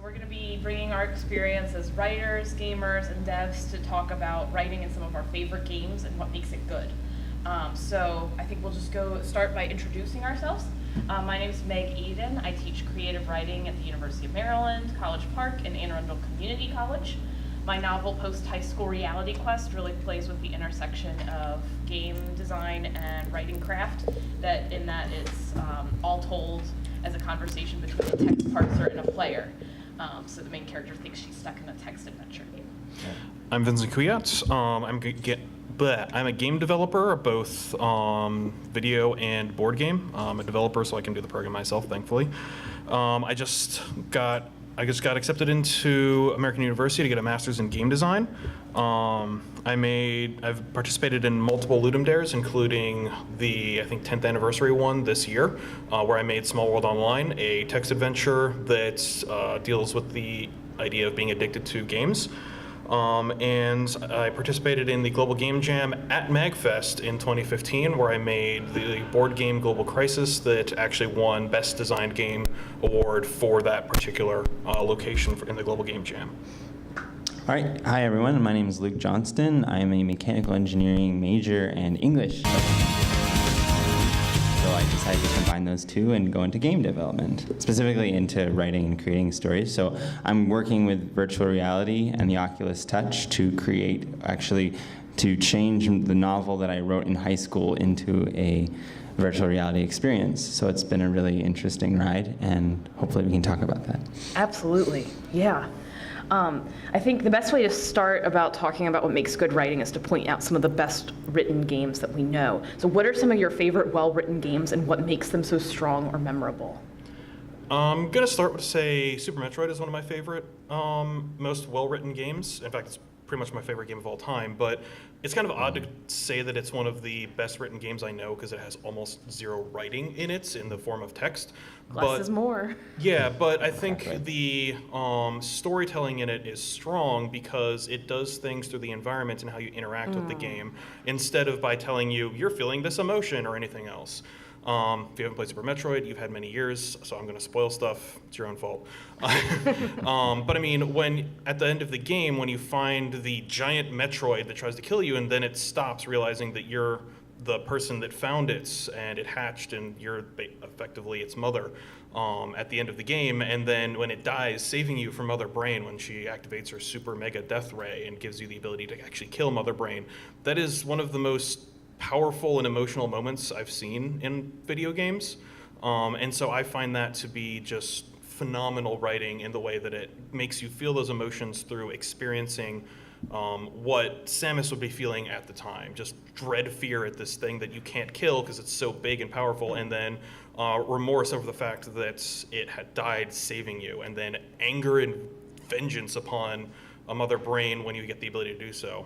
we're going to be bringing our experience as writers, gamers, and devs to talk about writing in some of our favorite games and what makes it good. So I think we'll just start by introducing ourselves. My name is Meg Eden. I teach creative writing at the University of Maryland, College Park, and Anne Arundel Community College. My novel, Post-High School Reality Quest, really plays with the intersection of game design and writing craft, that it's all told as a conversation between a text parser and a player. So the main character thinks she's stuck in a text adventure game. I'm Vincent Kuyat. I'm a game developer, both video and board game. I'm a developer, so I can do the program myself, thankfully. I just got accepted into American University to get a master's in game design. I've participated in multiple Ludum Dares, including the, I think, 10th anniversary one this year, where I made Small World Online, a text adventure that deals with the idea of being addicted to games. And I participated in the Global Game Jam at MAGFest in 2015, where I made the board game Global Crisis that actually won Best Designed Game Award for that particular location in the Global Game Jam. All right. Hi, everyone. My name is Luke Johnston. I am a mechanical engineering major and English. So I decided to combine those two and go into game development, specifically into writing and creating stories. So I'm working with virtual reality and the Oculus Touch to change the novel that I wrote in high school into a virtual reality experience. So it's been a really interesting ride, and hopefully we can talk about that. Absolutely, yeah. I think the best way to start about talking about what makes good writing is to point out some of the best written games that we know. So what are some of your favorite well-written games, and what makes them so strong or memorable? I'm going to start with, say, Super Metroid is one of my favorite, most well-written games. In fact, it's pretty much my favorite game of all time, but it's kind of odd to say that it's one of the best written games I know, because it has almost zero writing in it in the form of text. Less is more. Yeah, but I think the storytelling in it is strong because it does things through the environment and how you interact with the game, instead of by telling you, you're feeling this emotion or anything else. If you haven't played Super Metroid, you've had many years, so I'm going to spoil stuff. It's your own fault. But I mean, at the end of the game, when you find the giant Metroid that tries to kill you, and then it stops, realizing that you're the person that found it, and it hatched, and you're effectively its mother at the end of the game, and then when it dies, saving you from Mother Brain when she activates her super mega death ray and gives you the ability to actually kill Mother Brain, that is one of the most powerful and emotional moments I've seen in video games. And so I find that to be just phenomenal writing in the way that it makes you feel those emotions through experiencing what Samus would be feeling at the time. Just dread fear at this thing that you can't kill because it's so big and powerful, and then remorse over the fact that it had died saving you, and then anger and vengeance upon a Mother Brain when you get the ability to do so.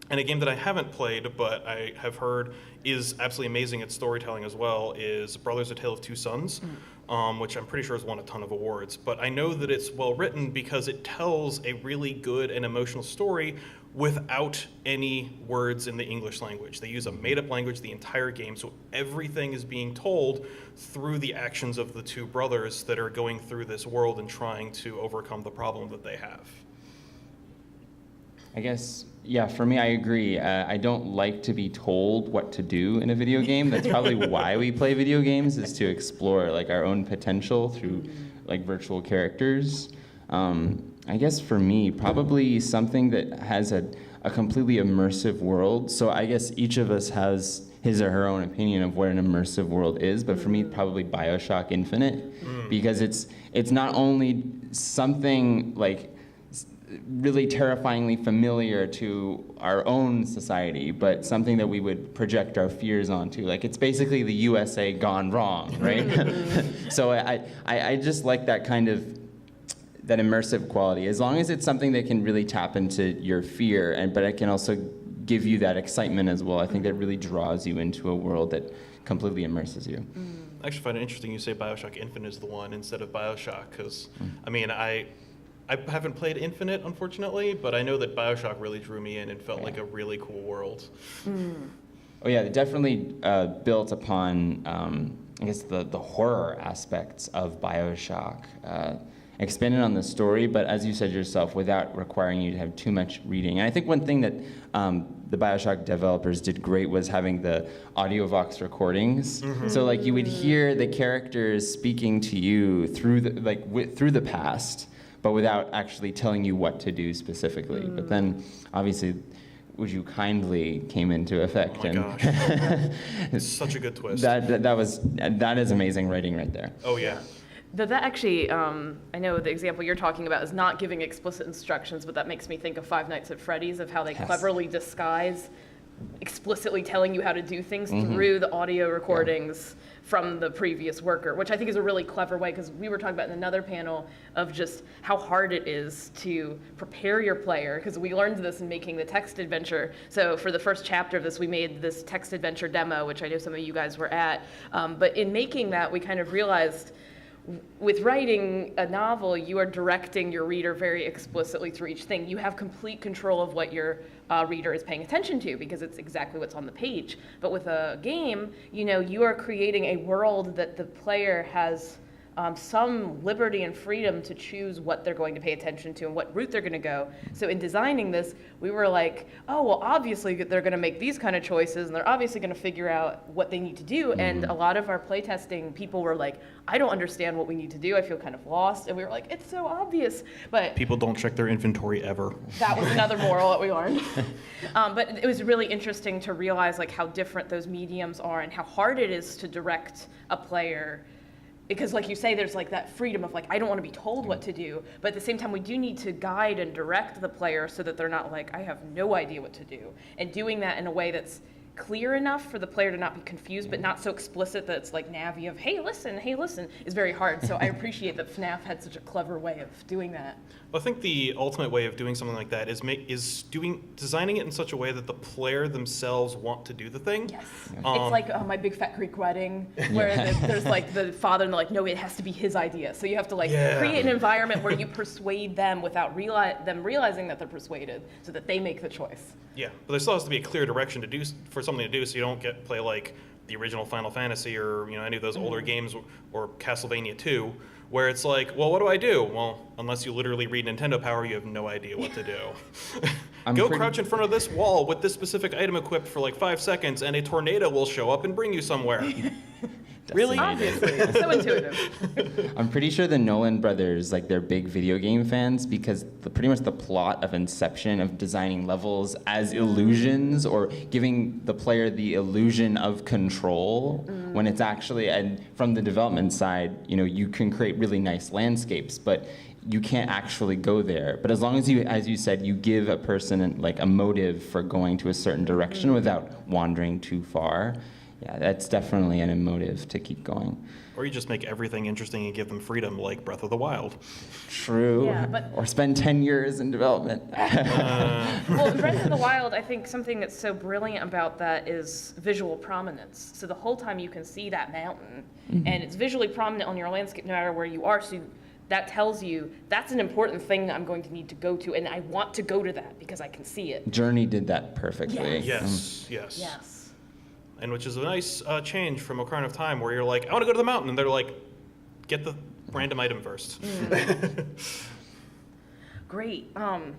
And a game that I haven't played, but I have heard is absolutely amazing at storytelling as well, is Brothers: A Tale of Two Sons, which I'm pretty sure has won a ton of awards. But I know that it's well written because it tells a really good and emotional story without any words in the English language. They use a made-up language the entire game, so everything is being told through the actions of the two brothers that are going through this world and trying to overcome the problem that they have. I guess, yeah, for me, I agree. I don't like to be told what to do in a video game. That's probably why we play video games, is to explore like our own potential through like virtual characters. I guess for me, probably something that has a completely immersive world. So I guess each of us has his or her own opinion of what an immersive world is, but for me, probably BioShock Infinite, because it's not only something like really terrifyingly familiar to our own society, but something that we would project our fears onto. Like, it's basically the USA gone wrong, right? So I just like that kind of, that immersive quality, as long as it's something that can really tap into your fear, but it can also give you that excitement as well. I think that really draws you into a world that completely immerses you. I actually find it interesting you say BioShock Infinite is the one instead of BioShock, because, I mean, I haven't played Infinite, unfortunately, but I know that BioShock really drew me in and felt like a really cool world. Oh yeah, it definitely built upon, I guess, the horror aspects of BioShock. expanded on the story, but as you said yourself, without requiring you to have too much reading. And I think one thing that the BioShock developers did great was having the AudioVox recordings. So like you would hear the characters speaking to you through through the past, but without actually telling you what to do specifically. But then, obviously, Would You Kindly came into effect. Oh my gosh. It's such a good twist. That is amazing writing right there. Oh yeah. That actually, I know the example you're talking about is not giving explicit instructions, but that makes me think of Five Nights at Freddy's, of how they cleverly disguise explicitly telling you how to do things through the audio recordings from the previous worker, which I think is a really clever way, because we were talking about in another panel of just how hard it is to prepare your player, because we learned this in making the text adventure. So for the first chapter of this, we made this text adventure demo, which I know some of you guys were at, but in making that, we kind of realized with writing a novel, you are directing your reader very explicitly through each thing. You have complete control of what your reader is paying attention to, because it's exactly what's on the page. But with a game, you are creating a world that the player has some liberty and freedom to choose what they're going to pay attention to and what route they're going to go. So in designing this, we were like, oh, well, obviously they're going to make these kind of choices, and they're obviously going to figure out what they need to do. And a lot of our playtesting people were like, I don't understand what we need to do. I feel kind of lost. And we were like, it's so obvious. But people don't check their inventory ever. That was another moral that we learned. But it was really interesting to realize like how different those mediums are and how hard it is to direct a player. Because like you say, there's like that freedom of like, I don't want to be told what to do, but at the same time, we do need to guide and direct the player so that they're not like, I have no idea what to do. And doing that in a way that's clear enough for the player to not be confused, but not so explicit that it's like Navi of, hey, listen, is very hard. So I appreciate that FNAF had such a clever way of doing that. Well, I think the ultimate way of doing something like that is designing it in such a way that the player themselves want to do the thing. Yes. It's like My Big Fat Greek Wedding, where there's like the father and they're like, no, it has to be his idea. So you have to like create an environment where you persuade them without them realizing that they're persuaded, so that they make the choice. Yeah, but there still has to be a clear direction to do for something to do, so you don't play like the original Final Fantasy or any of those older games or Castlevania 2, where it's like, well, what do I do? Well, unless you literally read Nintendo Power, you have no idea what to do. Go crouch in front of this wall with this specific item equipped for like 5 seconds, and a tornado will show up and bring you somewhere. Really? Obviously, it's so intuitive. I'm pretty sure the Nolan brothers, like, they're big video game fans, because pretty much the plot of Inception, of designing levels as illusions or giving the player the illusion of control, when it's actually, and from the development side, you can create really nice landscapes, but you can't actually go there. But as long as you said, you give a person like a motive for going to a certain direction without wandering too far, yeah, that's definitely an emotive to keep going. Or you just make everything interesting and give them freedom, like Breath of the Wild. True. Yeah, or spend 10 years in development. Well, in Breath of the Wild, I think something that's so brilliant about that is visual prominence. So the whole time you can see that mountain, and it's visually prominent on your landscape no matter where you are. So that tells you that's an important thing that I'm going to need to go to, and I want to go to that because I can see it. Journey did that perfectly. Yes. And which is a nice change from Ocarina of Time, where you're like, I want to go to the mountain, and they're like, get the random item first. Great. I'm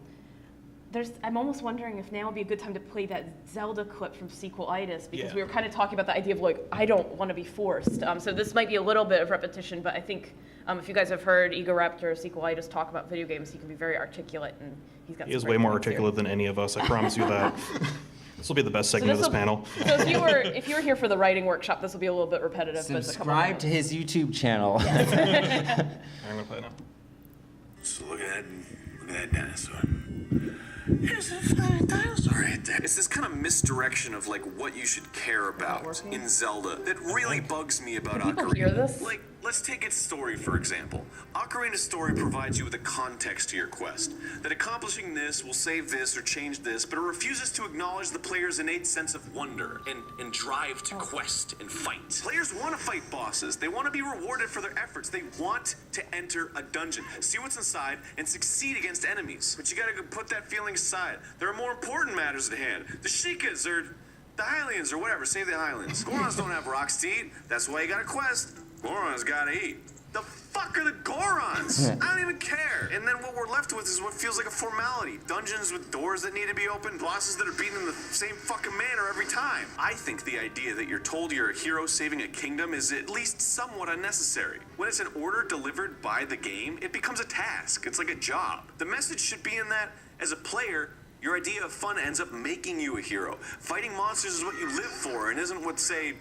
almost wondering if now would be a good time to play that Zelda clip from Sequelitis, because we were kind of talking about the idea of like, I don't want to be forced. So this might be a little bit of repetition, but I think if you guys have heard Egoraptor Sequelitis talk about video games, he can be very articulate, and he's got. He is way more articulate than any of us. I promise you that. This will be the best segment of this panel. So if you were here for the writing workshop, this will be a little bit repetitive. Subscribe to his YouTube channel. Yes. I'm gonna play it now. So look at that dinosaur. Here's a flying dinosaur right there. It's this kind of misdirection of like what you should care about in Zelda that really bugs me about Ocarina. People hear this? Like, let's take its story for example. Ocarina's story provides you with a context to your quest. That accomplishing this will save this or change this, but it refuses to acknowledge the player's innate sense of wonder and drive to quest and fight. Players want to fight bosses. They want to be rewarded for their efforts. They want to enter a dungeon, see what's inside, and succeed against enemies. But you gotta put that feeling aside. There are more important matters at hand. The Sheikahs or the Hylians or whatever. Save the Hylians. Gorons don't have rocks to eat. That's why you gotta quest. Gorons gotta eat. The fuck are the Gorons? I don't even care. And then what we're left with is what feels like a formality. Dungeons with doors that need to be opened, bosses that are beaten in the same fucking manner every time. I think the idea that you're told you're a hero saving a kingdom is at least somewhat unnecessary. When it's an order delivered by the game, it becomes a task. It's like a job. The message should be in that, as a player, your idea of fun ends up making you a hero. Fighting monsters is what you live for and isn't what, say,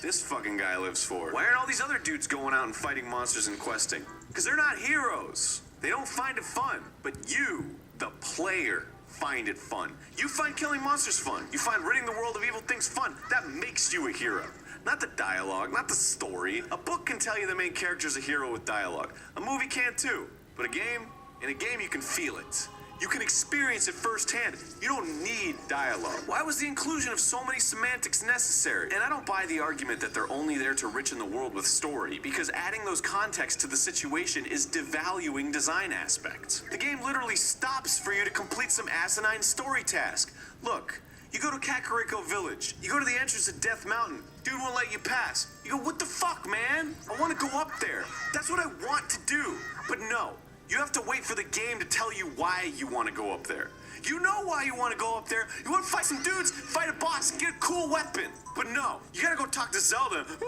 this fucking guy lives for. Why aren't all these other dudes going out and fighting monsters and questing? Because they're not heroes. They don't find it fun. But you, the player, find it fun. You find killing monsters fun. You find ridding the world of evil things fun. That makes you a hero. Not the dialogue, not the story. A book can tell you the main character's a hero with dialogue. A movie can too. But in a game you can feel it. You can experience it firsthand. You don't need dialogue. Why was the inclusion of so many semantics necessary? And I don't buy the argument that they're only there to richen the world with story, because adding those contexts to the situation is devaluing design aspects. The game literally stops for you to complete some asinine story task. Look, you go to Kakariko Village. You go to the entrance of Death Mountain. Dude won't let you pass. You go, what the fuck, man? I want to go up there. That's what I want to do. But no. You have to wait for the game to tell you why you want to go up there. You know why you want to go up there. You want to fight some dudes, fight a boss, and get a cool weapon. But no, you gotta go talk to Zelda. And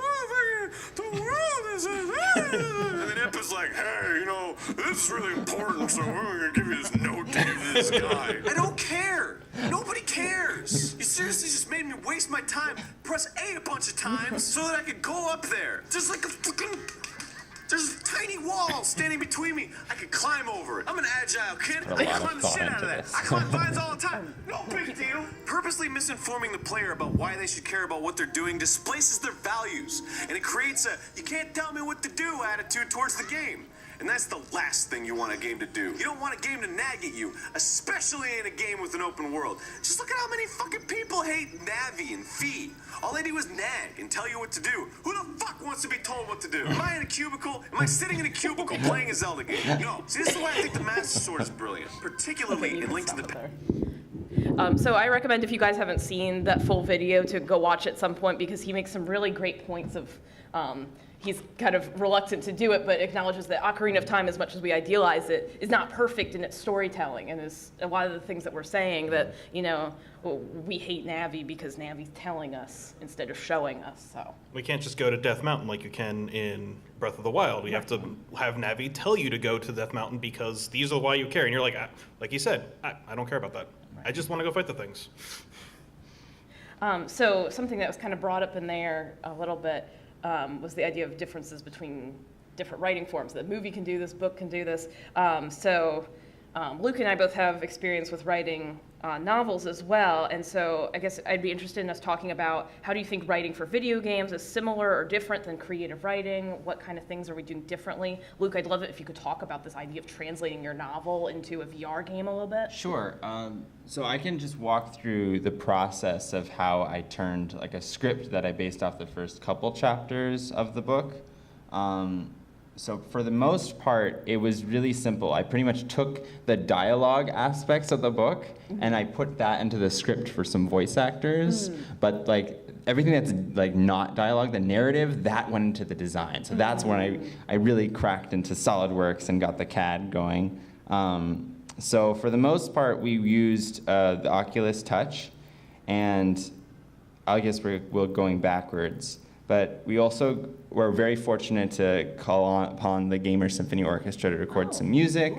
then Imp is like, hey, you know, this is really important, so we're gonna give you this note to give to this guy. I don't care. Nobody cares. You seriously just made me waste my time, press A bunch of times so that I could go up there. Just like a fucking... There's a tiny wall standing between me. I can climb over it. I'm an agile kid. I can climb the shit out of that. I climb vines all the time. No big deal. Purposely misinforming the player about why they should care about what they're doing displaces their values. And it creates a you can't tell me what to do attitude towards the game. And that's the last thing you want a game to do. You don't want a game to nag at you, especially in a game with an open world. Just look at how many fucking people hate Navi and Fee. All they do is nag and tell you what to do. Who the fuck wants to be told what to do? Am I in a cubicle? Am I sitting in a cubicle playing a Zelda game? No. See, this is why I think the Master Sword is brilliant, particularly in Link to the So I recommend, if you guys haven't seen that full video, to go watch at some point, because he makes some really great points of, he's kind of reluctant to do it, but acknowledges that Ocarina of Time, as much as we idealize it, is not perfect in its storytelling, and is a lot of the things that we're saying that, you know, we hate Navi because Navi's telling us instead of showing us, so. We can't just go to Death Mountain like you can in Breath of the Wild. We have to have Navi tell you to go to Death Mountain because these are why you care. And you're like you said, I don't care about that. I just want to go fight the things. So something that was kind of brought up in there a little bit was the idea of differences between different writing forms. The movie can do this, book can do this. Luke and I both have experience with writing novels as well, and so I guess I'd be interested in us talking about how do you think writing for video games is similar or different than creative writing? What kind of things are we doing differently? Luke, I'd love it if you could talk about this idea of translating your novel into a VR game a little bit. Sure. So I can just walk through the process of how I turned like a script that I based off the first couple chapters of the book. So for the most part, it was really simple. I pretty much took the dialogue aspects of the book and I put that into the script for some voice actors. But like everything that's like not dialogue, the narrative, that went into the design. So that's when I really cracked into SolidWorks and got the CAD going. So for the most part, we used the Oculus Touch, and I guess we're going backwards. But we also were very fortunate to call upon the Gamer Symphony Orchestra to record some music.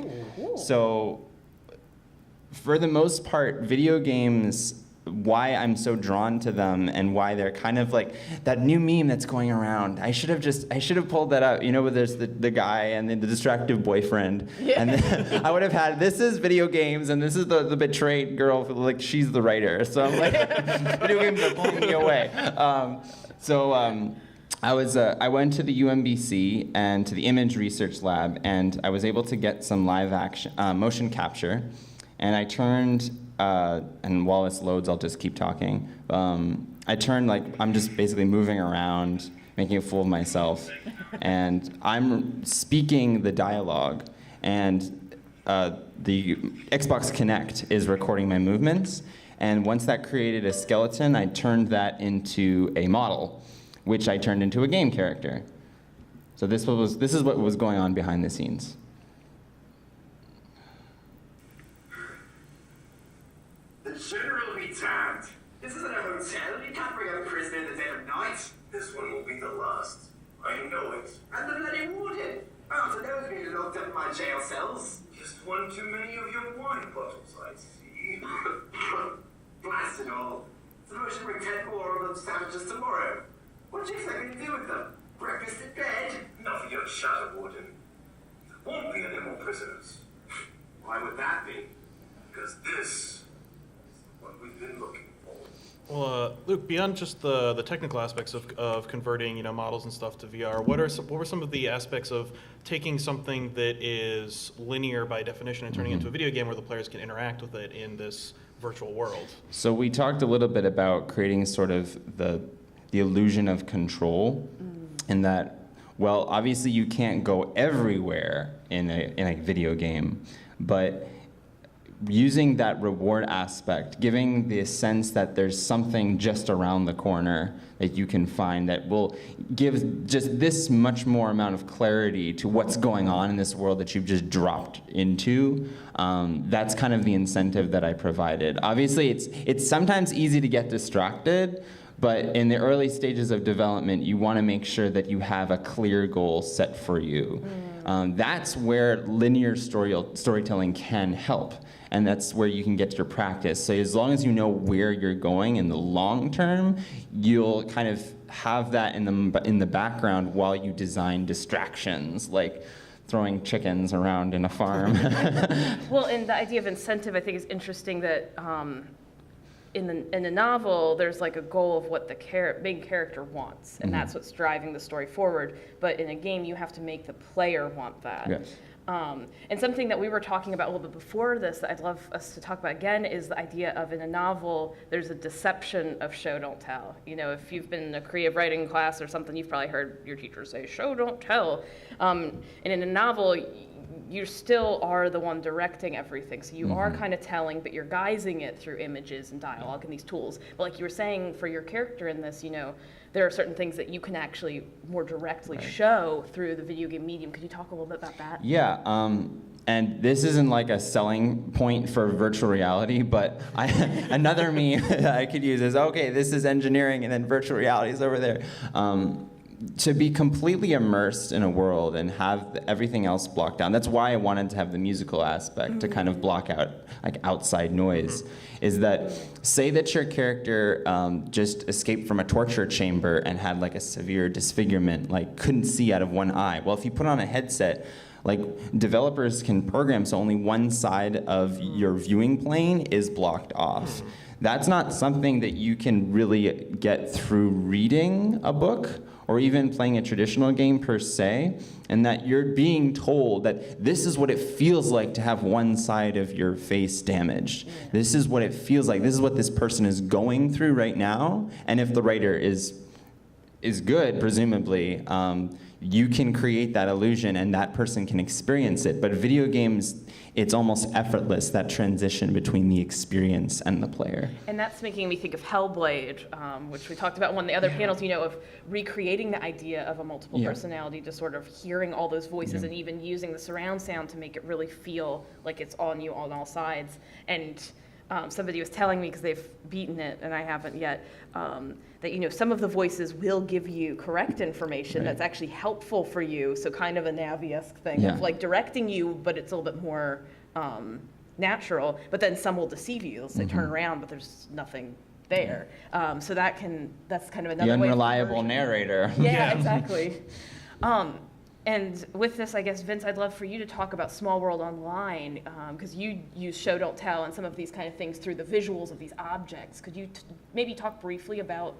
So for the most part, video games, why I'm so drawn to them and why they're kind of like that new meme that's going around. I should have pulled that out, you know, where there's the guy and then the distractive boyfriend. Yeah. And then I would have had, this is video games and this is the betrayed girl, like she's the writer. So I'm like, video games are pulling me away. I went to the UMBC and to the Image Research Lab, and I was able to get some live action motion capture, and I turned, and while this loads, I'll just keep talking. I turned like I'm just basically moving around, making a fool of myself, and I'm speaking the dialogue, and the Xbox Kinect is recording my movements, and once that created a skeleton, I turned that into a model, which I turned into a game character. So this is what was going on behind the scenes. The general will be damned. This isn't a hotel. You can't bring a prisoner in the dead of night. This one will be the last. I know it. And the bloody warden. Oh, so those being locked up in my jail cells. Just one too many of your wine bottles, I see. Blast it all. The motion to bring 10 more of them sandwiches tomorrow. What do you expect me to do with them? Breakfast in bed? Not your shadow, Warden. There won't be any more prisoners. Why would that be? Because this is what we've been looking for. Well, Luke, beyond just the technical aspects of converting models and stuff to VR, what were some of the aspects of taking something that is linear by definition and turning it into a video game where the players can interact with it in this virtual world? So we talked a little bit about creating sort of the illusion of control, in that, well, obviously you can't go everywhere in a video game, but using that reward aspect, giving the sense that there's something just around the corner that you can find that will give just this much more amount of clarity to what's going on in this world that you've just dropped into. That's kind of the incentive that I provided. Obviously, it's sometimes easy to get distracted, but in the early stages of development, you want to make sure that you have a clear goal set for you. That's where linear storytelling can help, and that's where you can get your practice. So as long as you know where you're going in the long term, you'll kind of have that in the background while you design distractions, like throwing chickens around in a farm. Well, and the idea of incentive, I think, is interesting that in the novel, there's like a goal of what the main character wants, and that's what's driving the story forward. But in a game, you have to make the player want that. Yes. And something that we were talking about a little bit before this that I'd love us to talk about again is the idea of, in a novel, there's a deception of show, don't tell. If you've been in a creative writing class or something, you've probably heard your teacher say, show, don't tell. And in a novel, you still are the one directing everything. So you are kind of telling, but you're guising it through images and dialogue and these tools. But like you were saying, for your character in this, there are certain things that you can actually more directly show through the video game medium. Could you talk a little bit about that? Yeah, and this isn't like a selling point for virtual reality, but another meme that I could use is, okay, this is engineering and then virtual reality is over there. To be completely immersed in a world and have everything else blocked down. That's why I wanted to have the musical aspect to kind of block out like outside noise. Is that, say that your character just escaped from a torture chamber and had like a severe disfigurement, like couldn't see out of one eye. Well, if you put on a headset, like developers can program so only one side of your viewing plane is blocked off. That's not something that you can really get through reading a book or even playing a traditional game per se, and that you're being told that this is what it feels like to have one side of your face damaged. This is what it feels like. This is what this person is going through right now, and if the writer is good, presumably, you can create that illusion and that person can experience it. But video games, it's almost effortless, that transition between the experience and the player. And that's making me think of Hellblade, which we talked about in one of the other panels, of recreating the idea of a multiple personality, to sort of hearing all those voices and even using the surround sound to make it really feel like it's on you on all sides. And somebody was telling me, because they've beaten it and I haven't yet, that some of the voices will give you correct information that's actually helpful for you. So kind of a Navi-esque thing of like directing you, but it's a little bit more natural. But then some will deceive you. They'll say turn around, but there's nothing there. So that's kind of another The way. unreliable narrator. Yeah, exactly. And with this, I guess, Vince, I'd love for you to talk about Small World Online, because you use Show Don't Tell and some of these kind of things through the visuals of these objects. Could you maybe talk briefly about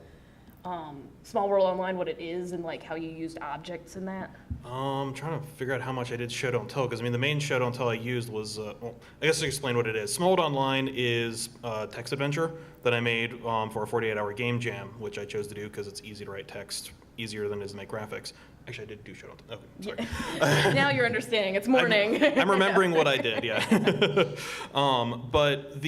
Small World Online, what it is, and like how you used objects in that? I'm trying to figure out how much I did Show Don't Tell, because the main Show Don't Tell I used was, I guess to explain what it is. Small World Online is a text adventure that I made for a 48-hour game jam, which I chose to do because it's easy to write text, easier than it is to make graphics. Actually, I did do Show Don't Tell. Okay, sorry. Now you're understanding. It's morning. I'm remembering what I did, yeah. But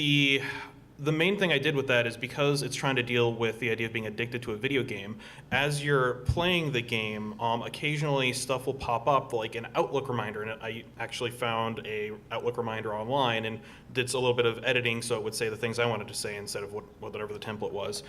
the main thing I did with that is because it's trying to deal with the idea of being addicted to a video game. As you're playing the game, occasionally stuff will pop up like an Outlook reminder, and I actually found a Outlook reminder online and did a little bit of editing so it would say the things I wanted to say instead of whatever the template was.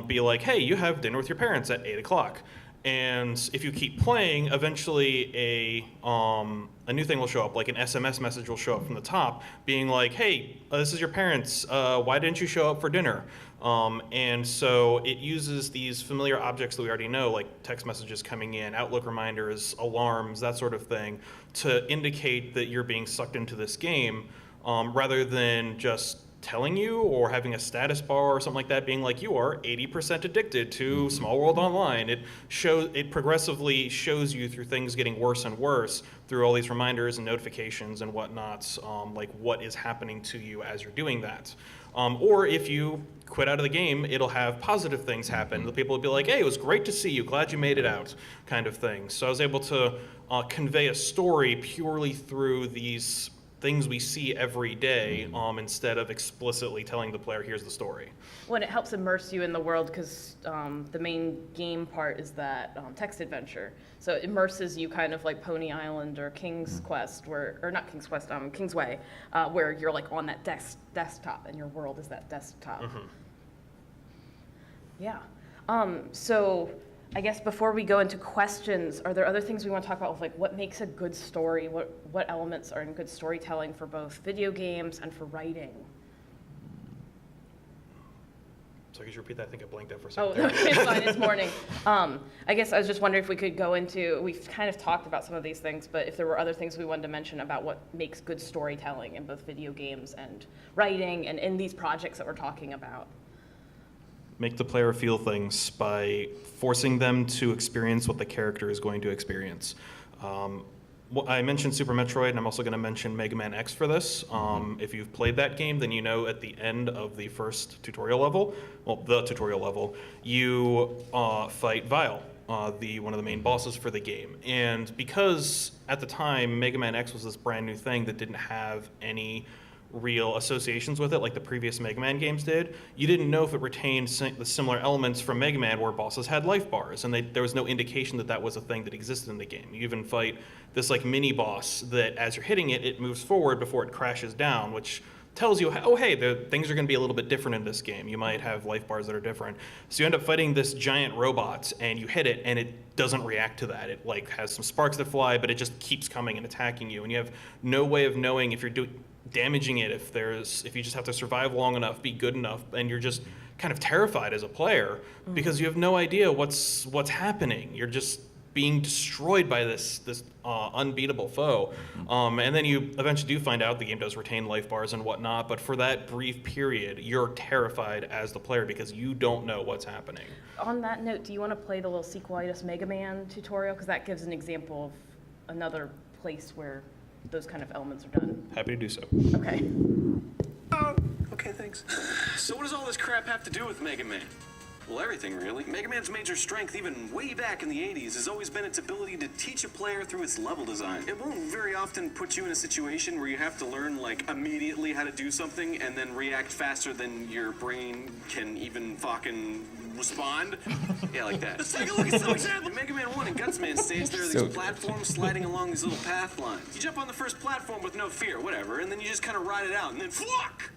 Be like, hey, you have dinner with your parents at 8 o'clock. And if you keep playing, eventually a new thing will show up, like an SMS message will show up from the top, being like, hey, this is your parents, why didn't you show up for dinner? And so it uses these familiar objects that we already know, like text messages coming in, Outlook reminders, alarms, that sort of thing, to indicate that you're being sucked into this game, rather than just telling you or having a status bar or something like that being like, you are 80% addicted to Small World Online. It progressively shows you through things getting worse and worse through all these reminders and notifications and whatnots, like what is happening to you as you're doing that. Or if you quit out of the game, it'll have positive things happen. The people will be like, hey, it was great to see you, glad you made it out, kind of thing. So I was able to convey a story purely through these things we see every day, instead of explicitly telling the player, here's the story. Well, and it helps immerse you in the world because the main game part is that text adventure. So it immerses you kind of like Pony Island or King's Quest, or not King's Quest, King's Way, where you're like on that desktop and your world is that desktop. Yeah. So I guess before we go into questions, are there other things we want to talk about with like what makes a good story? What elements are in good storytelling for both video games and for writing? So could you repeat that? I think I blanked out for a Oh, second. it's fine, it's morning. I guess I was just wondering if we could go into, we've kind of talked about some of these things, but if there were other things we wanted to mention about what makes good storytelling in both video games and writing and in these projects that we're talking about. Make the player feel things by forcing them to experience what the character is going to experience. Well, I mentioned Super Metroid, and I'm also going to mention Mega Man X for this. If you've played that game, then you know at the end of the first tutorial level, the tutorial level, you fight Vile, one of the main bosses for the game. And because at the time, Mega Man X was this brand new thing that didn't have any real associations with it like the previous Mega Man games did, you didn't know if it retained the similar elements from Mega Man where bosses had life bars, and there was no indication that that was a thing that existed in the game. You even fight this like mini boss that as you're hitting it, it moves forward before it crashes down, which tells you, oh hey, things are going to be a little bit different in this game. You might have life bars that are different. So you end up fighting this giant robot, and you hit it, and it doesn't react to that. It like has some sparks that fly, but it just keeps coming and attacking you, and you have no way of knowing if you're damaging it, if you just have to survive long enough, be good enough, and you're just kind of terrified as a player because you have no idea what's happening. You're just being destroyed by this unbeatable foe. And then you eventually do find out the game does retain life bars and whatnot, but for that brief period, you're terrified as the player because you don't know what's happening. On that note, do you want to play the little sequelitis Mega Man tutorial? Because that gives an example of another place where those kind of elements are done. Happy to do so. Okay. Oh, okay, thanks. So what does all this crap have to do with Mega Man? Well, everything, really. Mega Man's major strength, even way back in the 80s, has always been its ability to teach a player through its level design. It won't very often put you in a situation where you have to learn, like, immediately how to do something and then react faster than your brain can even fucking respond. Yeah, like that. Let's take a look at some examples. In Mega Man 1 and Gutsman stage, there are these platforms sliding along these little path lines. You jump on the first platform with no fear, whatever, and then you just kind of ride it out, and then fuck!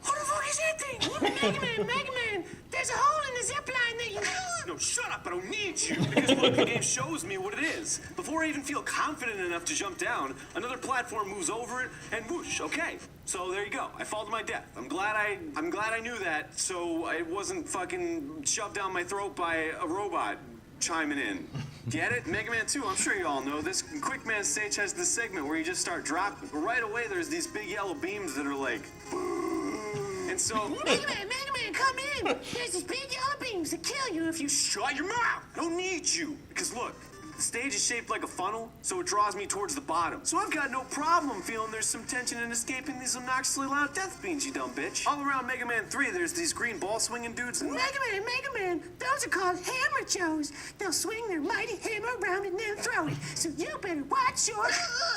What the fuck is that thing? Mega Man, there's a hole in the zip line that you... No, shut up, I don't need you. Because look, the game shows me what it is. Before I even feel confident enough to jump down, another platform moves over it, and whoosh, okay. So there you go, I fall to my death. I'm glad I knew that, so I wasn't fucking shoved down my throat by a robot chiming in. Get it? Mega Man 2, I'm sure you all know this. Quick Man stage has this segment where you just start dropping. Right away, there's these big yellow beams that are like... And so, Mega Man, come in! There's these big yellow beams that kill you if you shut your mouth! I don't need you! Because look, The stage is shaped like a funnel, so it draws me towards the bottom. So I've got no problem feeling there's some tension in escaping these obnoxiously loud death beams, you dumb bitch. All around Mega Man 3, there's these green ball swinging dudes. And Mega Man, those are called hammer joes. They'll swing their mighty hammer around and then throw it. So you better watch your...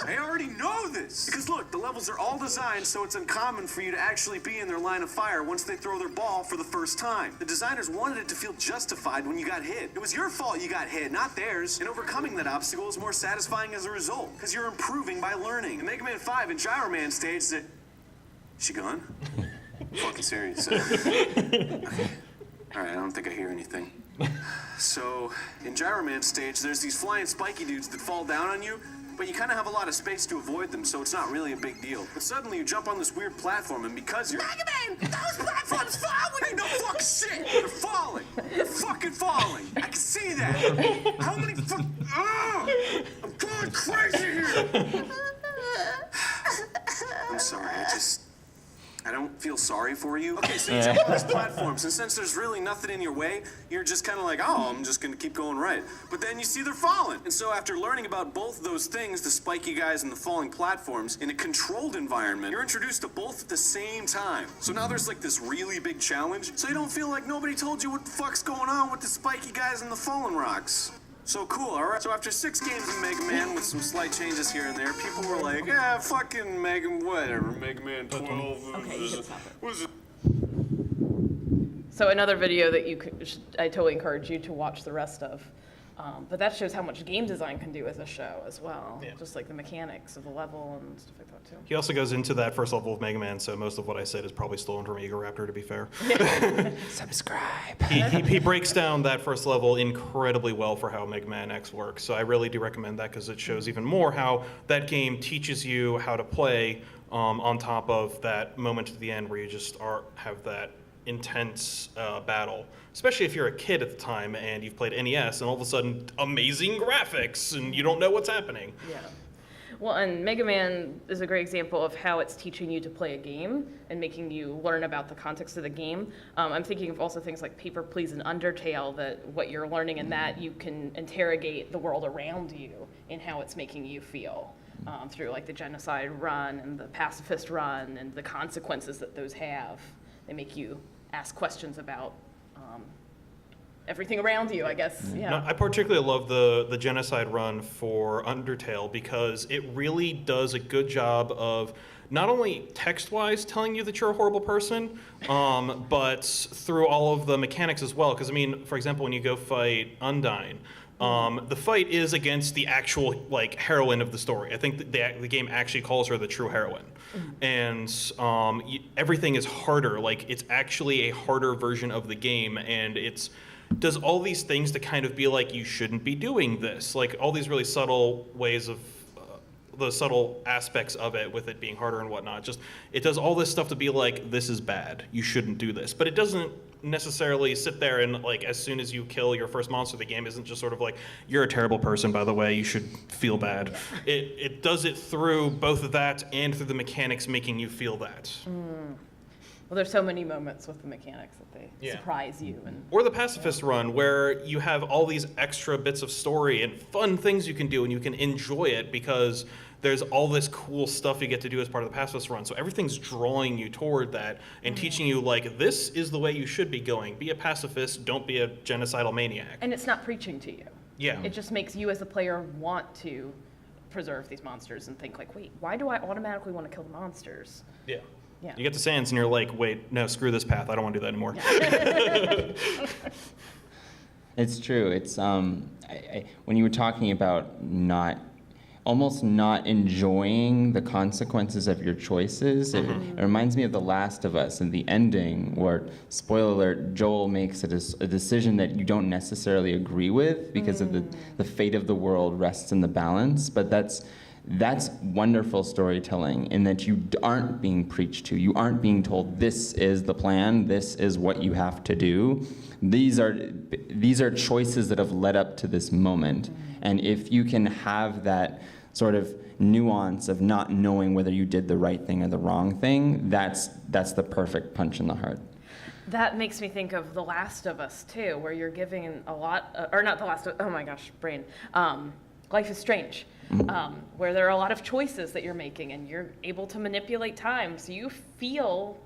I already know this! Because look, the levels are all designed so it's uncommon for you to actually be in their line of fire once they throw their ball for the first time. The designers wanted it to feel justified when you got hit. It was your fault you got hit, not theirs. And overcoming that obstacle is more satisfying as a result, because you're improving by learning. In Mega Man 5 and Gyro Man stage, she gone? Fucking serious. Okay. Alright, I don't think I hear anything. So, in Gyro Man stage, there's these flying spiky dudes that fall down on you, but you kind of have a lot of space to avoid them, so it's not really a big deal. But suddenly you jump on this weird platform, and because you're... Mega Man, those platforms fall when Hey, no fucking shit! They're falling! They're fucking falling! I can see that! How many I'm going crazy here! I'm sorry, I don't feel sorry for you. Okay, so you jump on these platforms, and since there's really nothing in your way, you're just kind of like, oh, I'm just gonna keep going right. But then you see they're falling. And so after learning about both those things, the spiky guys and the falling platforms, in a controlled environment, you're introduced to both at the same time. So now there's like this really big challenge, so you don't feel like nobody told you what the fuck's going on with the spiky guys and the fallen rocks. So cool, alright? So after 6 games of Mega Man with some slight changes here and there, people were like, yeah, fucking whatever, Mega Man 12. Okay, you can stop it. Was it? So another video that I totally encourage you to watch the rest of. But that shows how much game design can do as a show as well. Yeah. Just like the mechanics of the level and stuff like that too. He also goes into that first level of Mega Man, so most of what I said is probably stolen from Ego Raptor, to be fair. Subscribe. He breaks down that first level incredibly well for how Mega Man X works, so I really do recommend that because it shows even more how that game teaches you how to play on top of that moment at the end where you just have that intense battle, especially if you're a kid at the time and you've played NES and all of a sudden amazing graphics and you don't know what's happening. Yeah. Well, and Mega Man is a great example of how it's teaching you to play a game and making you learn about the context of the game. I'm thinking of also things like Paper Please and Undertale, that what you're learning in that you can interrogate the world around you and how it's making you feel through like the genocide run and the pacifist run and the consequences that those have. They make you ask questions about everything around you, I guess. Yeah. No, I particularly love the genocide run for Undertale because it really does a good job of not only text-wise telling you that you're a horrible person, but through all of the mechanics as well. Because I mean, for example, when you go fight Undyne, the fight is against the actual heroine of the story. I think the game actually calls her the true heroine, and everything is harder. Like it's actually a harder version of the game, and it's does all these things to kind of be like you shouldn't be doing this. Like all these really subtle ways of the subtle aspects of it, with it being harder and whatnot. Just it does all this stuff to be like this is bad. You shouldn't do this, but it doesn't necessarily sit there and as soon as you kill your first monster, the game isn't just sort of like you're a terrible person, by the way, you should feel bad. It does it through both of that and through the mechanics making you feel that. Well, there's so many moments with the mechanics that they surprise you. Or the pacifist run, where you have all these extra bits of story and fun things you can do, and you can enjoy it because there's all this cool stuff you get to do as part of the pacifist run. So everything's drawing you toward that and teaching you this is the way you should be going. Be a pacifist, don't be a genocidal maniac. And it's not preaching to you. Yeah. It just makes you as a player want to preserve these monsters and think wait, why do I automatically want to kill the monsters? Yeah. Yeah. You get to Sans and you're like, wait, no, screw this path. I don't want to do that anymore. It's true. It's when you were talking about almost not enjoying the consequences of your choices, it reminds me of The Last of Us and the ending where, spoiler alert, Joel makes a decision that you don't necessarily agree with because of the fate of the world rests in the balance, but that's wonderful storytelling in that you aren't being preached to. You aren't being told this is the plan, this is what you have to do. These are choices that have led up to this moment. And if you can have that sort of nuance of not knowing whether you did the right thing or the wrong thing, that's the perfect punch in the heart. That makes me think of The Last of Us too, where you're giving a lot, or not The Last of, oh my gosh, brain. Life is Strange, where there are a lot of choices that you're making, and you're able to manipulate time, so you feel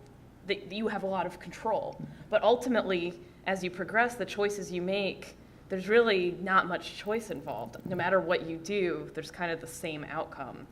that you have a lot of control. But ultimately, as you progress, the choices you make, there's really not much choice involved. No matter what you do, there's kind of the same outcome,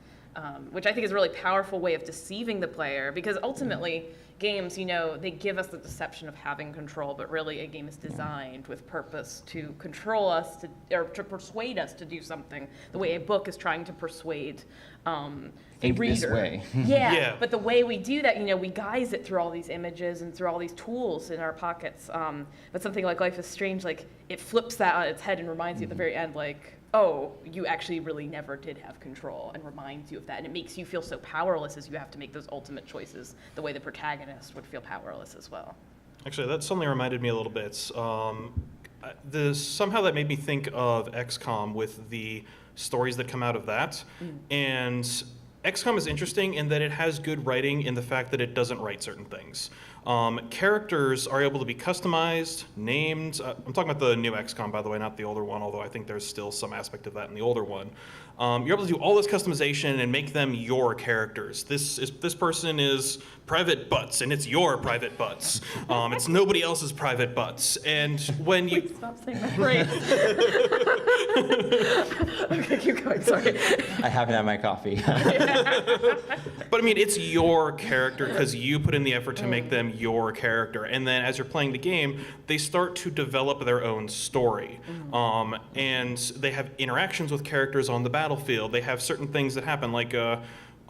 which I think is a really powerful way of deceiving the player, because ultimately, games, you know, they give us the deception of having control, but really a game is designed with purpose to control us, or to persuade us to do something, the way a book is trying to persuade a Think reader. this way. Yeah, but the way we do that, you know, we guise it through all these images and through all these tools in our pockets. But something like Life is Strange, like, it flips that on its head and reminds you at the very end, like, oh, you actually really never did have control, and reminds you of that. And it makes you feel so powerless as you have to make those ultimate choices, the way the protagonist would feel powerless as well. Actually, that suddenly reminded me a little bit. Somehow that made me think of XCOM with the stories that come out of that. And XCOM is interesting in that it has good writing in the fact that it doesn't write certain things. Characters are able to be customized, named. I'm talking about the new XCOM, by the way, not the older one, although I think there's still some aspect of that in the older one. You're able to do all this customization and make them your characters. This person is Private Butts, and it's your Private Butts. It's nobody else's Private Butts. And when you... Stop saying that phrase. Okay, keep going, sorry. I haven't had my coffee. But I mean, it's your character because you put in the effort to make them your character. And then as you're playing the game, they start to develop their own story. And they have interactions with characters on the battlefield. They have certain things that happen, like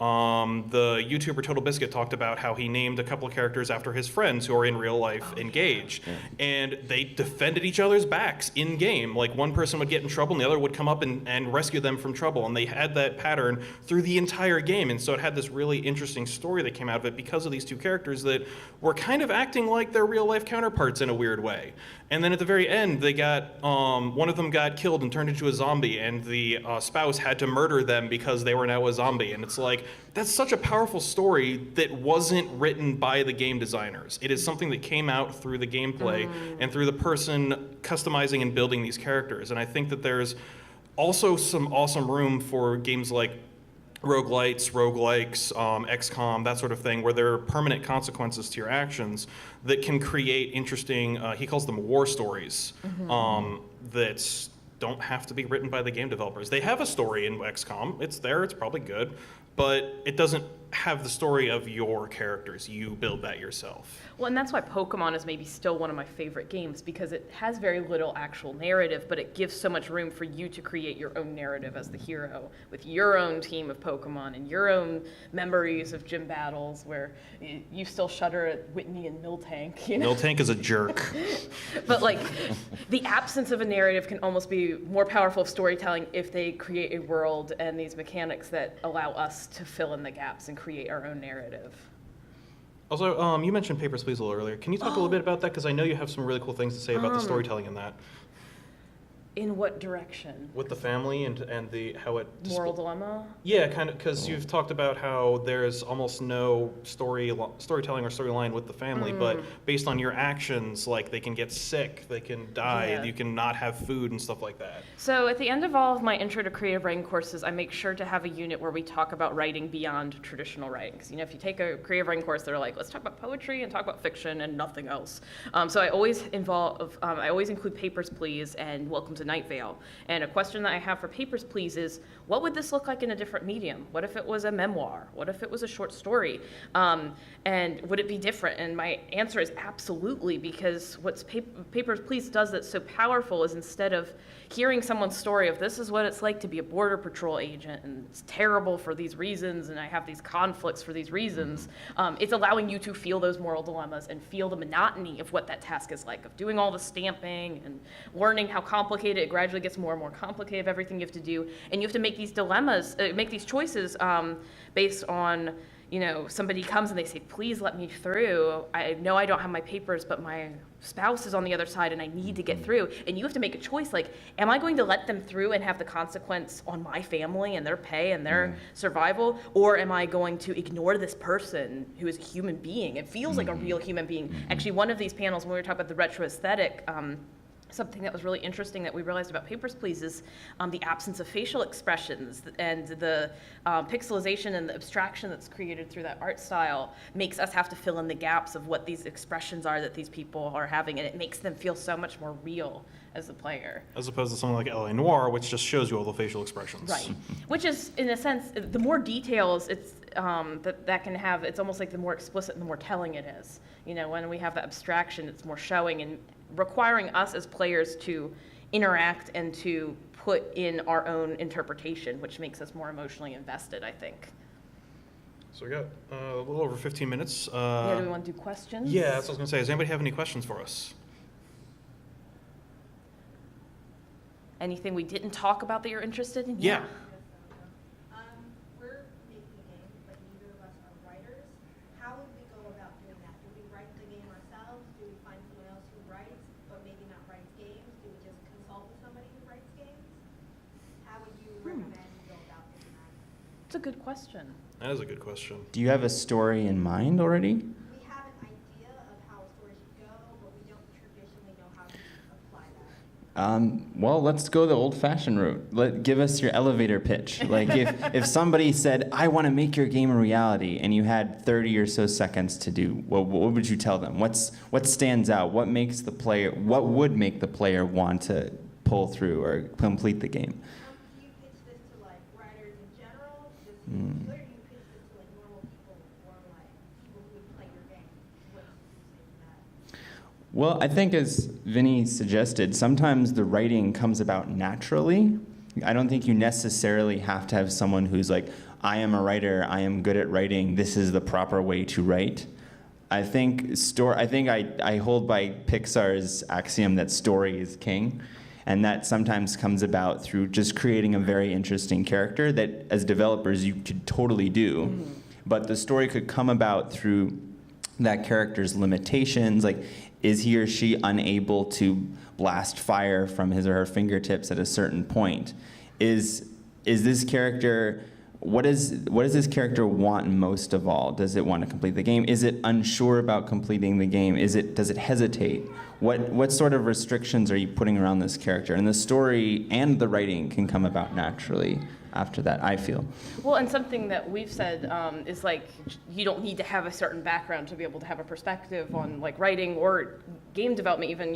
the YouTuber Total Biscuit talked about how he named a couple of characters after his friends who are in real life engaged. And they defended each other's backs in game. Like, one person would get in trouble and the other would come up and rescue them from trouble. And they had that pattern through the entire game. And so it had this really interesting story that came out of it because of these two characters that were kind of acting like their real life counterparts in a weird way. And then at the very end, they got, one of them got killed and turned into a zombie, and the spouse had to murder them because they were now a zombie. And it's like, that's such a powerful story that wasn't written by the game designers. It is something that came out through the gameplay and through the person customizing and building these characters. And I think that there's also some awesome room for games like roguelites, roguelikes, XCOM, that sort of thing, where there are permanent consequences to your actions that can create interesting, he calls them war stories, that don't have to be written by the game developers. They have a story in XCOM. It's there, it's probably good, but it doesn't have the story of your characters. You build that yourself. Well, and that's why Pokemon is maybe still one of my favorite games, because it has very little actual narrative, but it gives so much room for you to create your own narrative as the hero, with your own team of Pokemon and your own memories of gym battles, where you still shudder at Whitney and Miltank, you know? Miltank is a jerk. But like, the absence of a narrative can almost be more powerful of storytelling if they create a world and these mechanics that allow us to fill in the gaps and create our own narrative. Also, you mentioned Papers, Please a little earlier. Can you talk a little bit about that? Because I know you have some really cool things to say about the storytelling in that. In what direction? With the family and the how it... Moral dilemma? Yeah, kind of, because you've talked about how there's almost no storytelling or storyline with the family, but based on your actions, like, they can get sick, they can die, you can not have food and stuff like that. So at the end of all of my Intro to Creative Writing courses, I make sure to have a unit where we talk about writing beyond traditional writing. Because, you know, if you take a creative writing course, they're like, let's talk about poetry and talk about fiction and nothing else. So I always include Papers, Please and Welcome to Night Vale. And a question that I have for Papers, Please is, what would this look like in a different medium? What if it was a memoir? What if it was a short story? And would it be different? And my answer is absolutely, because what Papers, Please does that's so powerful is, instead of hearing someone's story of this is what it's like to be a border patrol agent and it's terrible for these reasons and I have these conflicts for these reasons, it's allowing you to feel those moral dilemmas and feel the monotony of what that task is like, of doing all the stamping and learning how complicated it gradually gets more and more complicated of everything you have to do. And you have to make these dilemmas, make these choices based on somebody comes and they say, please let me through. I know I don't have my papers, but my spouse is on the other side and I need to get through. And you have to make a choice, like, am I going to let them through and have the consequence on my family and their pay and their survival? Or am I going to ignore this person who is a human being? It feels like a real human being. Actually, one of these panels, when we were talking about the retro aesthetic, something that was really interesting that we realized about Papers, Please is the absence of facial expressions, and the pixelization and the abstraction that's created through that art style makes us have to fill in the gaps of what these expressions are that these people are having, and it makes them feel so much more real as a player. As opposed to something like LA Noire, which just shows you all the facial expressions. Right. Which is, in a sense, the more details it's that can have, it's almost like the more explicit and the more telling it is. When we have the abstraction, it's more showing and requiring us as players to interact and to put in our own interpretation, which makes us more emotionally invested, I think. So we got a little over 15 minutes. Do we want to do questions? Yeah, that's what I was going to say. Does anybody have any questions for us? Anything we didn't talk about that you're interested in? Yeah. We're making a game, but neither of us are writers. How would we go about doing that? Do we write the game ourselves? Do we find someone else who writes, but maybe not writes games? Do we just consult with somebody who writes games? How would you recommend we go about doing that? It's a good question. That is a good question. Do you have a story in mind already? We have an idea of how a story should go, but we don't traditionally know how to apply that. Well, let's go the old-fashioned route. Give us your elevator pitch. Like if somebody said, I want to make your game a reality, and you had 30 or so seconds to do, what would you tell them? What stands out? What would make the player want to pull through or complete the game? Do you pitch this to like writers in general? Or do you pitch this to like normal people or like people who would play your game? What do you say to that? Well, I think as Vinny suggested, sometimes the writing comes about naturally. I don't think you necessarily have to have someone who's like, I am a writer, I am good at writing, this is the proper way to write. I think I hold by Pixar's axiom that story is king, and that sometimes comes about through just creating a very interesting character that as developers you could totally do. But the story could come about through that character's limitations, like is he or she unable to blast fire from his or her fingertips at a certain point? Is this character, what does this character want most of all? Does it want to complete the game? Is it unsure about completing the game? Does it hesitate? What sort of restrictions are you putting around this character? And the story and the writing can come about naturally after that, I feel. Well, and something that we've said is like, you don't need to have a certain background to be able to have a perspective on like writing or game development even,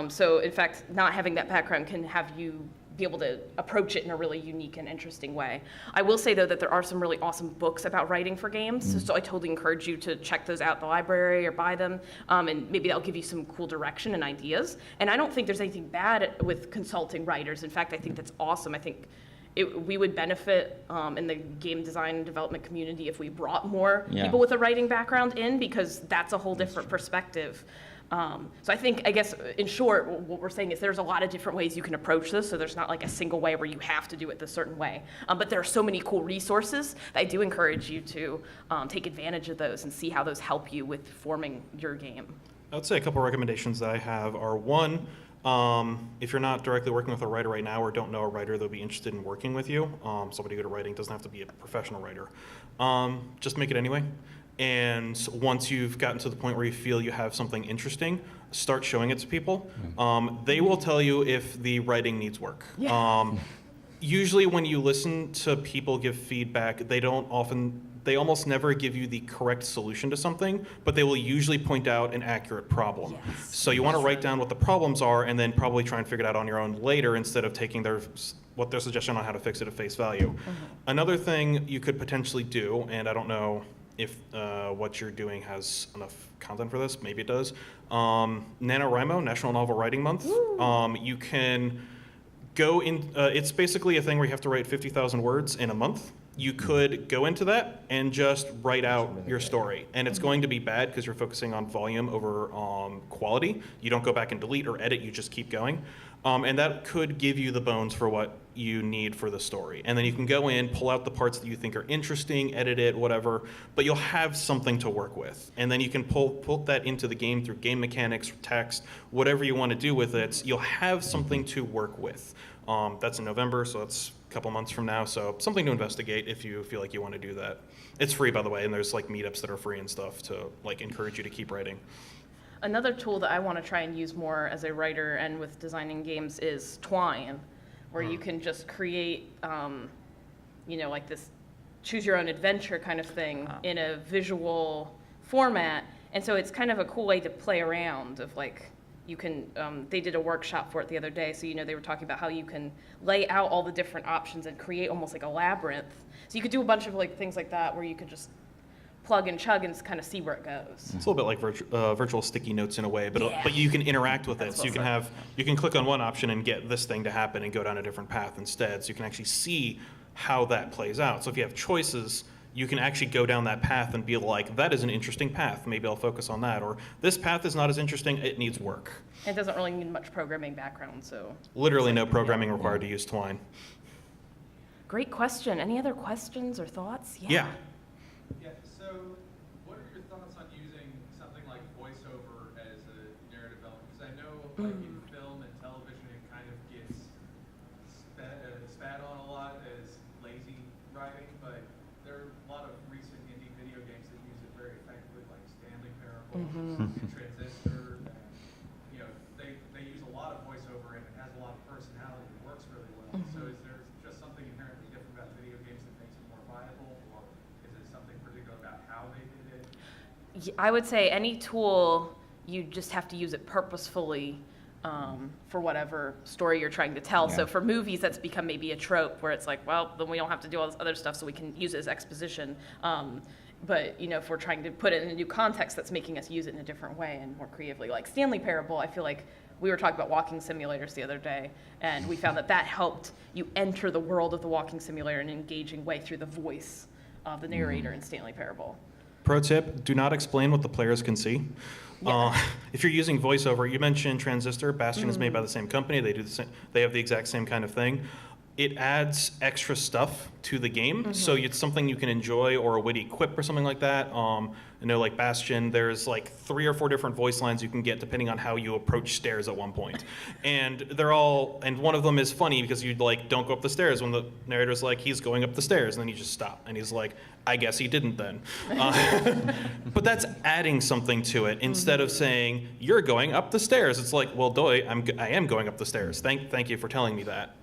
so in fact, not having that background can have you be able to approach it in a really unique and interesting way. I will say though that there are some really awesome books about writing for games, so I totally encourage you to check those out at the library or buy them, and maybe that'll give you some cool direction and ideas. And I don't think there's anything bad with consulting writers. In fact, I think that's awesome. I think we would benefit in the game design and development community if we brought more people with a writing background in, because that's a whole different perspective. So I guess, in short, what we're saying is there's a lot of different ways you can approach this, so there's not like a single way where you have to do it this certain way. But there are so many cool resources that I do encourage you to take advantage of those and see how those help you with forming your game. I would say a couple recommendations that I have are, one, if you're not directly working with a writer right now or don't know a writer that would be interested in working with you, somebody good at writing, doesn't have to be a professional writer. Just make it anyway. And once you've gotten to the point where you feel you have something interesting, start showing it to people. They will tell you if the writing needs work. Yeah. Usually when you listen to people give feedback, they almost never give you the correct solution to something, but they will usually point out an accurate problem. Yes. So you want to write down what the problems are and then probably try and figure it out on your own later instead of taking their suggestion on how to fix it at face value. Another thing you could potentially do, and I don't know if what you're doing has enough content for this, maybe it does. NaNoWriMo, National Novel Writing Month. You can go in, it's basically a thing where you have to write 50,000 words in a month. you could go into that and just write out your story. And it's going to be bad because you're focusing on volume over quality. You don't go back and delete or edit, you just keep going. And that could give you the bones for what you need for the story. And then you can go in, pull out the parts that you think are interesting, edit it, whatever, but you'll have something to work with. And then you can pull that into the game through game mechanics, text, whatever you want to do with it. You'll have something to work with. That's in November, so it's a couple months from now. So something to investigate if you feel like you want to do that. It's free, by the way, and there's like meetups that are free and stuff to like encourage you to keep writing. Another tool that I want to try and use more as a writer and with designing games is Twine, where you can just create, like this choose your own adventure kind of thing in a visual format. And so it's kind of a cool way to play around of like, you can, they did a workshop for it the other day, so they were talking about how you can lay out all the different options and create almost like a labyrinth. So you could do a bunch of like things like that where you could just plug and chug and kind of see where it goes. It's a little bit like virtual sticky notes in a way, but you can interact with it. So you can click on one option and get this thing to happen and go down a different path instead. So you can actually see how that plays out. So if you have choices, you can actually go down that path and be like, that is an interesting path. Maybe I'll focus on that. Or this path is not as interesting. It needs work. It doesn't really need much programming background, so. Literally no programming required to use Twine. Great question. Any other questions or thoughts? Yeah. Yeah, so what are your thoughts on using something like voiceover as a narrative element? Because I know like in film and television it kind of gets spat on a lot as lazy writing, but there are a lot of recent indie video games that use it very effectively, like Stanley Parable and Transistor. And, they use a lot of voiceover and it has a lot of personality. It works really well. So is there just something inherently different about video games that makes it more viable, or is it something particular about how they did it? I would say any tool, you just have to use it purposefully for whatever story you're trying to tell. Yeah. So for movies, that's become maybe a trope where it's like, well, then we don't have to do all this other stuff, so we can use it as exposition. But if we're trying to put it in a new context, that's making us use it in a different way and more creatively. Like Stanley Parable, I feel like we were talking about walking simulators the other day, and we found that helped you enter the world of the walking simulator in an engaging way through the voice of the narrator in Stanley Parable. Pro tip, do not explain what the players can see. Yeah. If you're using voiceover, you mentioned Transistor. Bastion is made by the same company. They do the same, they have the exact same kind of thing. It adds extra stuff to the game, so it's something you can enjoy, or a witty quip or something like that. Like Bastion, there's like 3 or 4 different voice lines you can get depending on how you approach stairs at one point. And and one of them is funny because you don't go up the stairs when the narrator's like, he's going up the stairs, and then you just stop. And he's like, I guess he didn't then. But that's adding something to it instead of saying, you're going up the stairs. It's like, well, I am going up the stairs. Thank you for telling me that.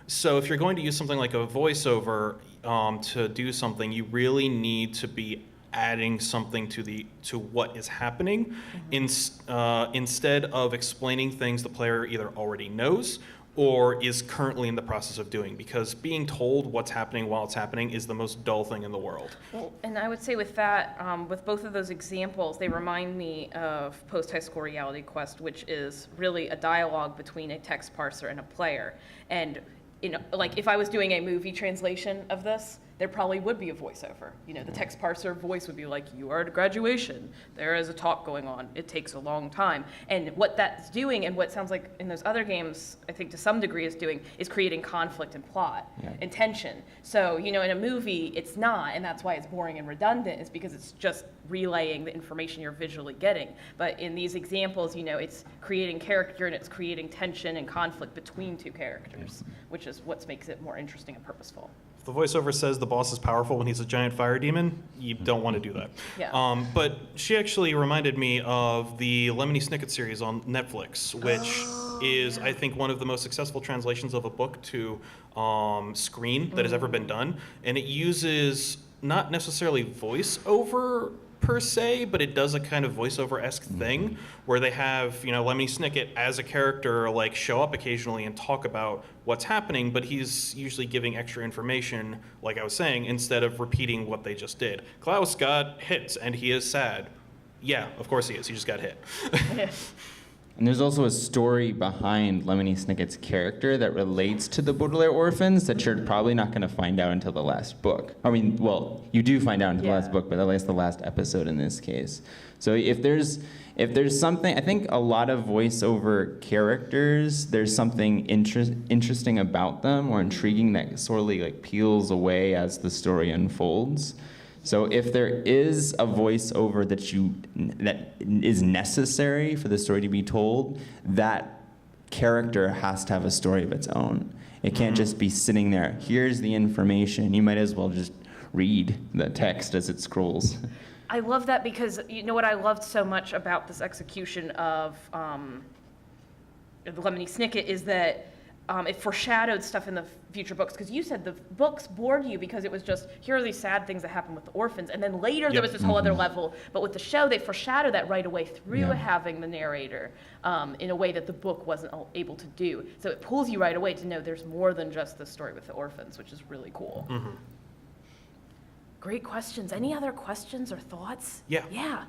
So if you're going to use something like a voiceover to do something, you really need to be adding something to what is happening instead of explaining things the player either already knows or is currently in the process of doing, because being told what's happening while it's happening is the most dull thing in the world. Well, and I would say with that, with both of those examples, they remind me of Post-High School Reality Quest, which is really a dialogue between a text parser and a player. And if I was doing a movie translation of this, there probably would be a voiceover. The text parser voice would be like, you are at graduation. There is a talk going on. It takes a long time. And what that's doing, and what sounds like in those other games, I think to some degree is doing, is creating conflict and plot and tension. So, in a movie, it's not, and that's why it's boring and redundant, is because it's just relaying the information you're visually getting. But in these examples, it's creating character and it's creating tension and conflict between two characters, which is what makes it more interesting and purposeful. If the voiceover says the boss is powerful when he's a giant fire demon, you don't want to do that. Yeah. But she actually reminded me of the Lemony Snicket series on Netflix, which is, I think, one of the most successful translations of a book to screen that has ever been done. And it uses not necessarily voiceover per se, but it does a kind of voiceover-esque thing where they have, Lemony Snicket as a character show up occasionally and talk about what's happening, but he's usually giving extra information, like I was saying, instead of repeating what they just did. Klaus got hit and he is sad. Yeah, of course he is. He just got hit. And there's also a story behind Lemony Snicket's character that relates to the Baudelaire orphans that you're probably not going to find out until the last book. I mean, well, you do find out until the last book, but at least the last episode in this case. So if there's something, I think a lot of voiceover characters, there's something interesting about them or intriguing that sorely like peels away as the story unfolds. So if there is a voiceover that is necessary for the story to be told, that character has to have a story of its own. It can't just be sitting there. Here's the information. You might as well just read the text as it scrolls. I love that because you know what I loved so much about this execution of Lemony Snicket is that it foreshadowed stuff in the future books, because you said the books bored you because it was just, here are these sad things that happen with the orphans, and then later there was this whole other level, but with the show they foreshadowed that right away through having the narrator in a way that the book wasn't able to do. So it pulls you right away to know there's more than just the story with the orphans, which is really cool. Great questions. Any other questions or thoughts? Yeah. Yeah.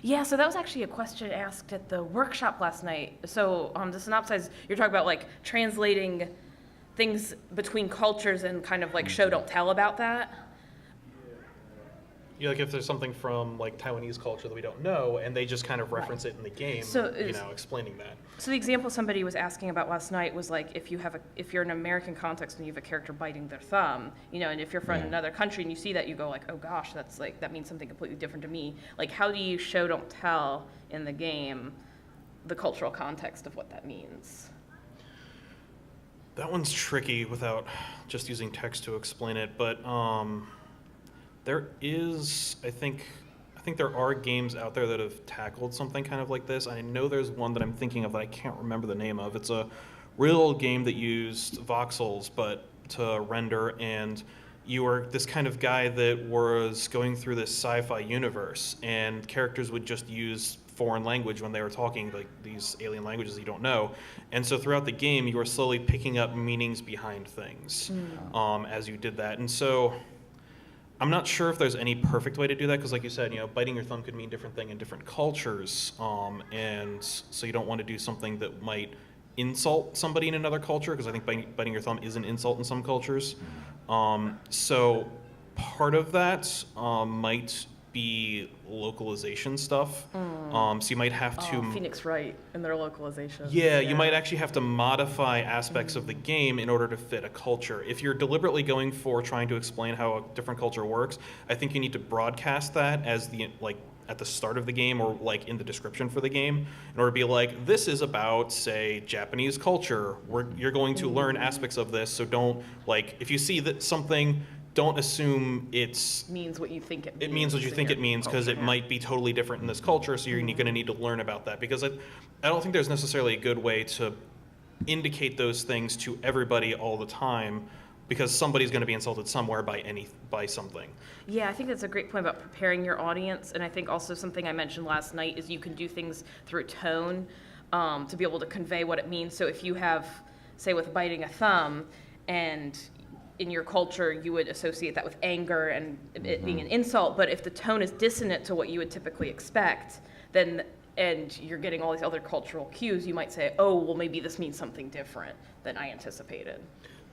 Yeah, so that was actually a question asked at the workshop last night. So the synopsis, you're talking about like translating things between cultures and kind of like show don't tell about that. Yeah, like if there's something from like Taiwanese culture that we don't know, and they just kind of reference it in the game, So explaining that. So the example somebody was asking about last night was like if you're in an American context and you have a character biting their thumb, and if you're from another country and you see that, you go like, oh gosh, that means something completely different to me. Like, how do you show don't tell in the game the cultural context of what that means? That one's tricky without just using text to explain it, but there is, I think there are games out there that have tackled something kind of like this. I know there's one that I'm thinking of that I can't remember the name of. It's a real old game that used voxels but to render, and you were this kind of guy that was going through this sci-fi universe, and characters would just use foreign language when they were talking, like these alien languages you don't know. And so throughout the game, you were slowly picking up meanings behind things as you did that. And so I'm not sure if there's any perfect way to do that, because like you said, biting your thumb could mean different thing in different cultures, and so you don't want to do something that might insult somebody in another culture, because I think biting your thumb is an insult in some cultures. So part of that might be localization stuff. So you might have to... Phoenix Wright and their localization. Yeah, you might actually have to modify aspects of the game in order to fit a culture. If you're deliberately going for trying to explain how a different culture works, I think you need to broadcast that as at the start of the game, or like in the description for the game, in order to be like, this is about, say, Japanese culture, where you're going to learn aspects of this, so don't, like, if you see that something, don't assume it means what you think it means. It means what you think it means, because it might be totally different in this culture, so you're going to need to learn about that. Because I don't think there's necessarily a good way to indicate those things to everybody all the time, because somebody's going to be insulted somewhere by something. Yeah, I think that's a great point about preparing your audience, and I think also something I mentioned last night is you can do things through tone to be able to convey what it means. So if you have, say, with biting a thumb, and in your culture you would associate that with anger and it being an insult, but if the tone is dissonant to what you would typically expect, then, and you're getting all these other cultural cues, you might say, oh, well, maybe this means something different than I anticipated.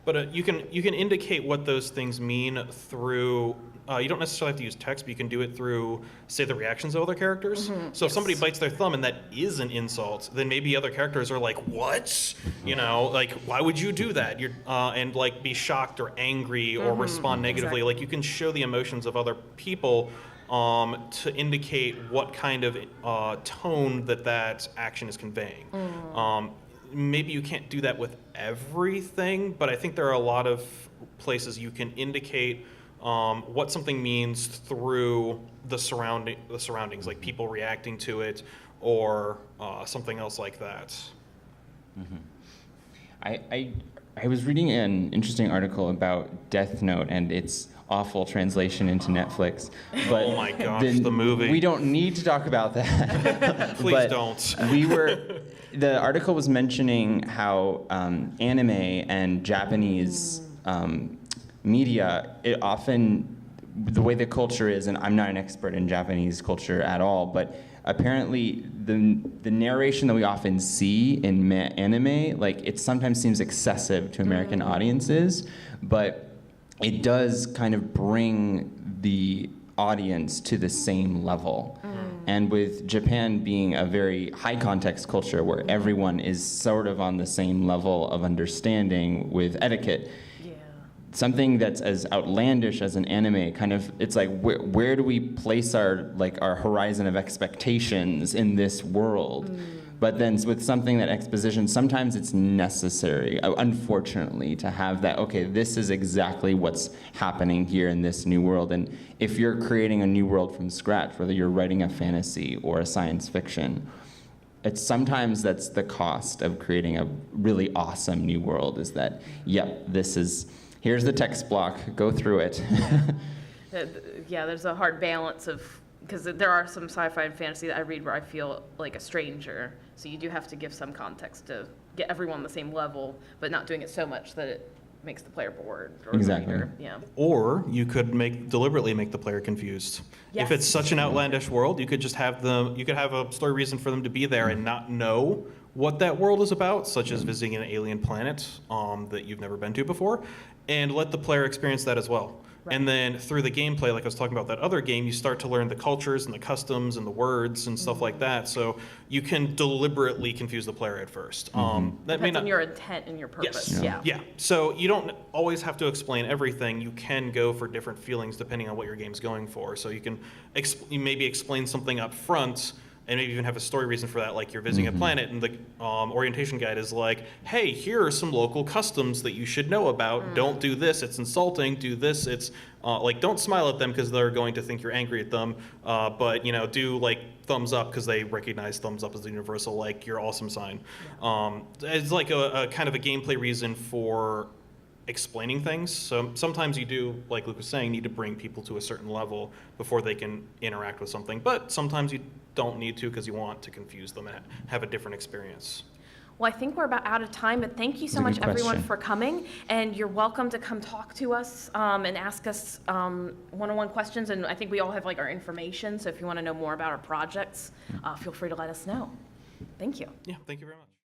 But you can indicate what those things mean through. You don't necessarily have to use text, but you can do it through, say, the reactions of other characters. So if somebody bites their thumb and that is an insult, then maybe other characters are like, "What? You know, like, why would you do that?" And like be shocked or angry or respond negatively. Like you can show the emotions of other people to indicate what kind of tone that action is conveying. Maybe you can't do that with everything, but I think there are a lot of places you can indicate what something means through the surroundings, like people reacting to it, or something else like that. I was reading an interesting article about Death Note and its awful translation into Netflix. But oh my gosh, the movie. We don't need to talk about that. Please don't. The article was mentioning how anime and Japanese media, it often, the way the culture is, and I'm not an expert in Japanese culture at all, but apparently the narration that we often see in anime, like it sometimes seems excessive to American audiences, but it does kind of bring the audience to the same level. And with Japan being a very high context culture where everyone is sort of on the same level of understanding with etiquette, something that's as outlandish as an anime, kind of, it's like, where do we place our horizon of expectations in this world? But then with something that exposition, sometimes it's necessary, unfortunately, to have that, okay, this is exactly what's happening here in this new world. And if you're creating a new world from scratch, whether you're writing a fantasy or a science fiction, sometimes that's the cost of creating a really awesome new world, is that, yep, here's the text block, go through it. Yeah, there's a hard balance because there are some sci-fi and fantasy that I read where I feel like a stranger. So you do have to give some context to get everyone on the same level, but not doing it so much that it makes the player bored. Or exactly. Yeah. Or you could deliberately make the player confused. Yes. If it's such an outlandish world, you could just have a story reason for them to be there and not know what that world is about, such as visiting an alien planet that you've never been to before, and let the player experience that as well. Right. And then through the gameplay, like I was talking about that other game, you start to learn the cultures and the customs and the words and stuff like that. So you can deliberately confuse the player at first. That depends on your intent and your purpose. Yes. Yeah. So you don't always have to explain everything. You can go for different feelings depending on what your game's going for. So you can you maybe explain something up front, and maybe even have a story reason for that, like you're visiting a planet, and the orientation guide is like, hey, here are some local customs that you should know about. Don't do this, it's insulting. Do this, it's don't smile at them because they're going to think you're angry at them. But do like thumbs up because they recognize thumbs up as the universal, like your awesome sign. It's like a kind of a gameplay reason for explaining things. So sometimes you do, like Luke was saying, need to bring people to a certain level before they can interact with something. But sometimes you don't need to because you want to confuse them and have a different experience. Well, I think we're about out of time, but thank you so much, everyone, for coming. And you're welcome to come talk to us and ask us one-on-one questions. And I think we all have our information. So if you want to know more about our projects, feel free to let us know. Thank you. Yeah, thank you very much.